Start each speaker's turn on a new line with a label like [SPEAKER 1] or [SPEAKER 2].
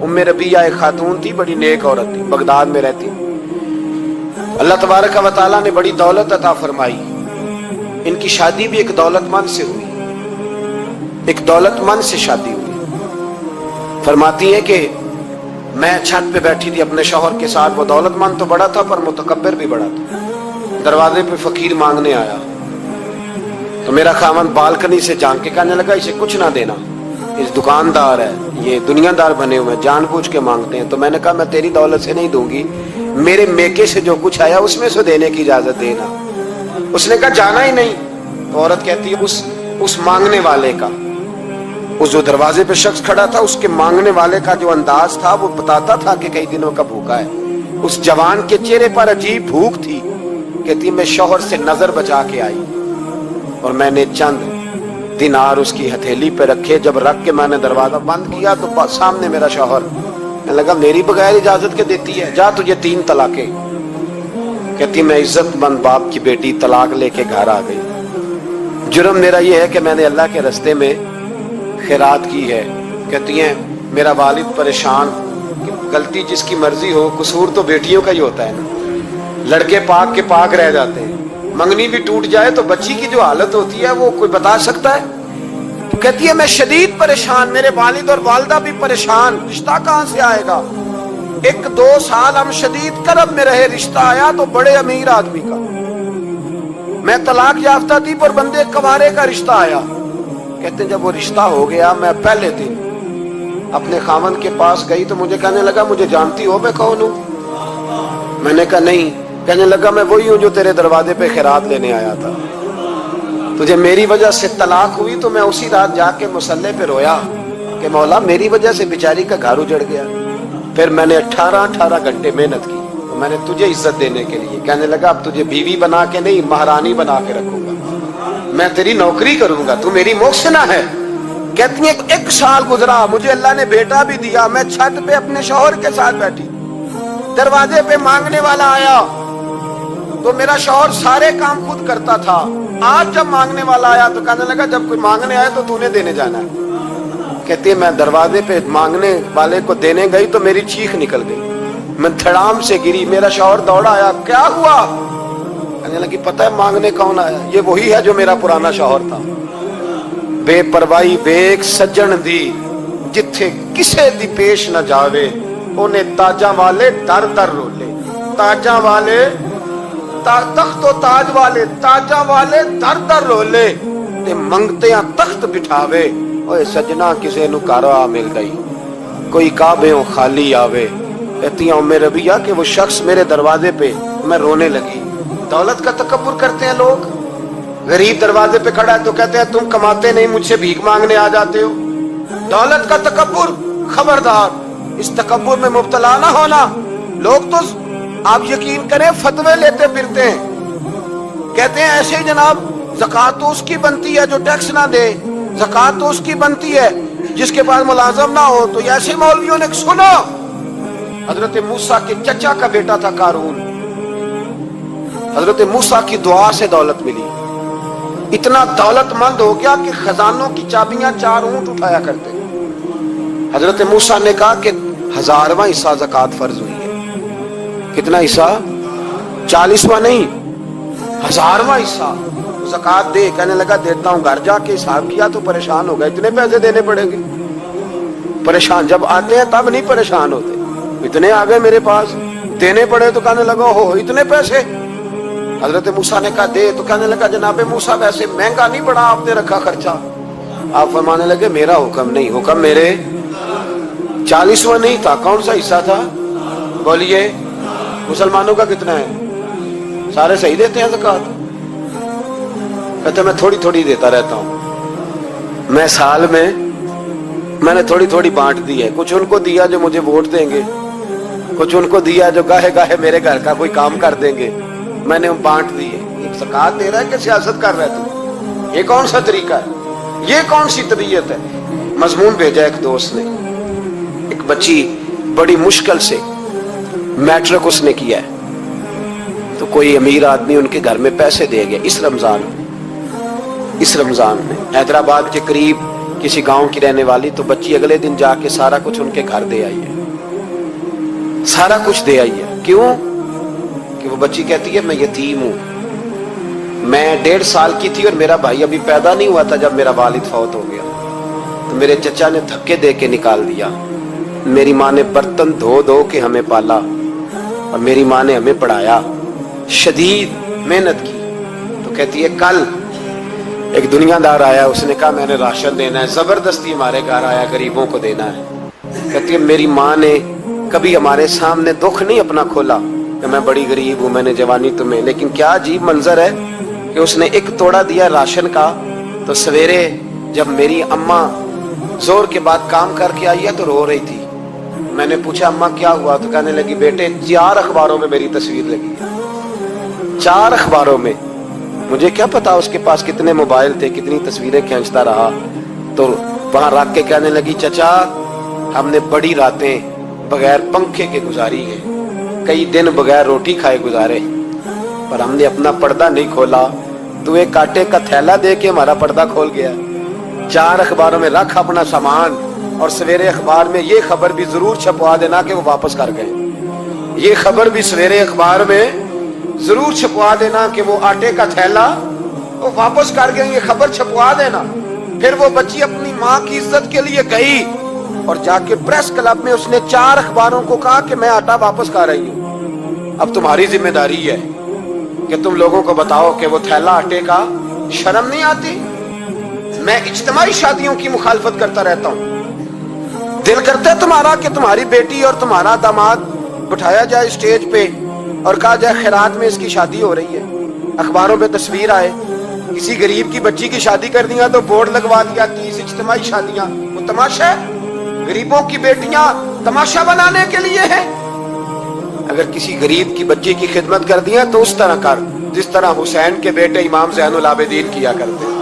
[SPEAKER 1] उम्मे रबिया एक खातून थी, बड़ी नेक औरत थी, बगदाद में रहती। अल्लाह तबारक व तआला ने बड़ी दौलत अता फरमाई। इनकी शादी भी एक दौलतमंद से हुई, एक दौलतमंद से शादी हुई। फरमाती है कि मैं छत पे बैठी थी अपने शौहर के साथ। वो दौलतमंद तो बड़ा था पर मुतकब्बिर भी बड़ा था। दरवाजे पे फकीर मांगने आया तो मेरा खामन बालकनी से झांक के कहने लगा, इसे कुछ ना देना, इस दुकानदार है, ये दुनियादार बने हुए हैं, जानबूझ के मांगते हैं। तो मैंने कहा मैं तेरी दौलत से नहीं दूंगी, मेरे मेके से जो कुछ आया उसमें से देने की इजाजत देना। उसने कहा जाना ही नहीं। तो औरत कहती है उस मांगने वाले का, उस जो दरवाजे पे शख्स खड़ा था, उसके मांगने वाले का जो अंदाज था वो बताता था कि कई दिनों का भूखा है। उस जवान के चेहरे पर अजीब भूख थी। कहती मैं शौहर से नजर बचा के आई और मैंने चंद दिनार उसकी हथेली पे रखे। जब रख के मैंने दरवाजा बंद किया तो सामने मेरा शौहर। मैं लगा मेरी बगैर इजाजत के देती है, जा तुझे 3 तलाके। कहती मैं इज्जतमंद बाप की बेटी तलाक लेके घर आ गई। जुर्म मेरा ये है कि मैंने अल्लाह के रास्ते में खैरात की है। कहती हैं मेरा वालिद परेशान, गलती जिसकी मर्जी हो, कसूर तो बेटियों का ही होता है ना। लड़के पाक के पाक रह जाते हैं, मंगनी भी टूट जाए तो बच्ची की जो हालत होती है वो कोई बता सकता है। तो कहती है मैं शदीद परेशान, मेरे वालिद और वालदा भी परेशान, रिश्ता कहां से आएगा। 1-2 साल हम शदीद करब में रहे, रिश्ता आया तो बड़े अमीर आदमी का। मैं तलाक याफ्ता थी पर बंदे कवारे का रिश्ता आया। कहते जब वो रिश्ता हो गया, मैं पहले दिन अपने खामन के पास गई तो मुझे कहने लगा मुझे जानती हो मैं कौन हूं। मैंने कहा नहीं। कहने लगा मैं वही हूं जो तेरे दरवाजे पे खैरात लेने आया था। तुझे मेरी वजह से तलाक हुई तो मैं उसी रात जाके मुसल्ले पे रोया कि मौला मेरी वजह से बेचारी का घर उजड़ गया। फिर मैंने 18 घंटे मेहनत की तो मैंने तुझे इज्जत देने के लिए। कहने लगा अब तुझे बीवी बना के नहीं, महारानी बना के रखूंगा, मैं तेरी नौकरी करूंगा, तू मेरी मोहसिना है। कहती है 1 साल गुजरा, मुझे अल्लाह ने बेटा भी दिया। मैं छत पे अपने शौहर के साथ बैठी, दरवाजे पे मांगने वाला आया तो मेरा शौहर सारे काम खुद करता था। आज जब मांगने वाला आया तो कहने लगा जब कोई मांगने आया तो तूने देने जाना है। कहती है मैं दरवाजे पे मांगने वाले को देने गई तो मेरी चीख निकल गई, मैं धड़ाम से गिरी। मेरा शौहर दौड़ा आया, क्या हुआ। कहने लगी पता है मांगने कौन आया, ये वही है जो मेरा पुराना शौहर था। बेपरवाही वेख सज्जन दी, जिथे किसे दी पेश न जावे, उन्हें ताजा वाले दर दर रोले। ताजा वाले तख्तो ताज वाले, ताजा वाले दर दर रोले, ते मंगते तख्त बिठावे। ओए सजना किसे नु घर आ मिल गई, कोई काबेओं खाली आवे। कहती हूं मेरे रबिया कि वो शख्स मेरे दरवाजे पे, मैं रोने लगी। दौलत का तकब्बुर करते हैं लोग। गरीब दरवाजे पे खड़ा है तो कहते हैं तुम कमाते नहीं, मुझसे भीख मांगने आ जाते हो। दौलत का तकब्बुर, खबरदार इस तकब्बुर में मुब्तला ना होना। लोग तो आप यकीन करें फतवे लेते फिरते हैं, कहते हैं ऐसे ही जनाब ज़कात तो उसकी बनती है जो टैक्स ना दे, ज़कात तो उसकी बनती है जिसके पास मुलाजम ना हो। तो ऐसे मौलवियों ने सुनो, हजरत मूसा के चचा का बेटा था कारून, हजरत मूसा की दुआ से दौलत मिली। इतना दौलतमंद हो गया कि खजानों की चाबियां 4 ऊंट उठाया करते। हजरत मूसा ने कहा कि 1000वां हिस्सा ज़कात फर्ज हुई है। कितना हिस्सा? 40वां नहीं, 1000वां हिस्सा ज़कात दे। कहने लगा देता हूं। घर जाके हिसाब किया तो परेशान हो गए, इतने पैसे देने पड़ेंगे। परेशान जब आते हैं तब नहीं परेशान होते, इतने आ गए मेरे पास, देने पड़े तो कहने लगा हो इतने पैसे। हजरत मूसा ने कहा दे, तो कहने लगा जनाबे मूसा वैसे महंगा नहीं पड़ा आपने रखा खर्चा। आप फरमाने लगे मेरा हुक्म नहीं, हुक्म मेरे 40वां नहीं था। कौन सा हिस्सा था बोलिए? मुसलमानों का कितना है? सारे सही देते हैं ज़कात? कहते मैं थोड़ी थोड़ी देता रहता हूं। मैं साल में मैंने थोड़ी थोड़ी बांट दी है। कुछ उनको दिया जो मुझे वोट देंगे, कुछ उनको दिया जो गाहे गाहे मेरे घर का कोई काम कर देंगे, मैंने बांट दी है। एक ज़कात दे रहा है कि सियासत कर रहा है तू? ये कौन सा तरीका है, ये कौन सी तबीयत है? मजमून भेजा एक दोस्त ने, एक बच्ची बड़ी मुश्किल से मैट्रिक उसने किया है, तो कोई अमीर आदमी उनके घर में पैसे दे गया इस रमजान में। हैदराबाद के करीब किसी गांव की रहने वाली, तो बच्ची अगले दिन जाके सारा कुछ उनके घर दे आई है, सारा कुछ दे आई है। क्यों? कि वो बच्ची कहती है मैं यतीम हूं, मैं 1.5 साल की थी और मेरा भाई अभी पैदा नहीं हुआ था जब मेरा वालिद फौत हो गया, तो मेरे चचा ने धक्के दे के निकाल दिया। मेरी माँ ने बर्तन धो धो के हमें पाला और मेरी माँ ने हमें पढ़ाया, शदीद मेहनत की। तो कहती है कल एक दुनियादार आया, उसने कहा मैंने राशन देना है, जबरदस्ती हमारे घर आया, गरीबों को देना है। कहती है मेरी माँ ने कभी हमारे सामने दुख नहीं अपना खोला कि मैं बड़ी गरीब हूं, मैंने जवानी तुम्हें, लेकिन क्या अजीब मंजर है कि उसने एक तोड़ा दिया राशन का, तो सवेरे जब मेरी अम्मा जोर के बाद काम करके आई है तो रो रही थी। मैंने पूछा अम्मा क्या हुआ? तो कहने लगी बेटे 4 अखबारों में मेरी तस्वीर लगी है, 4 अखबारों में। मुझे क्या पता उसके पास कितने मोबाइल थे, कितनी तस्वीरें खींचता रहा। तो वहां रख के कहने लगी चचा हमने बड़ी रातें बगैर पंखे के गुजारी है, कई दिन बगैर रोटी खाए गुजारे, पर हमने अपना पर्दा नहीं खोला। तू एक कांटे का थैला दे के हमारा पर्दा खोल गया। 4 अखबारों में रख अपना सामान, और सवेरे अखबार में ये खबर भी जरूर छपवा देना कि वो वापस कर गए। ये खबर भी सवेरे अखबार में जरूर छपवा देना कि वो आटे का थैला वो वापस कर गए, ये खबर छपवा देना। फिर वो बच्ची अपनी माँ की इज्जत के लिए गई और जाके प्रेस क्लब में उसने 4 अखबारों को कहा कि मैं आटा वापस कर रही हूँ। अब तुम्हारी जिम्मेदारी है कि तुम लोगों को बताओ कि वो थैला आटे का, शर्म नहीं आती? मैं इज्तिमाई शादियों की मुखालफत करता रहता हूँ। दिल करता है तुम्हारा कि तुम्हारी बेटी और तुम्हारा दामाद बिठाया जाए स्टेज पे और कहा जाए खैरात में इसकी शादी हो रही है, अखबारों पे तस्वीर आए। किसी गरीब की बच्ची की शादी कर दिया तो बोर्ड लगवा दिया 30 इज्तिमाई शादियां। वो तमाशा है? गरीबों की बेटियां तमाशा बनाने के लिए है? अगर किसी गरीब की बच्ची की खिदमत कर दिया तो उस तरह कर जिस तरह हुसैन के बेटे इमाम ज़ैनुल आबिदीन किया करते।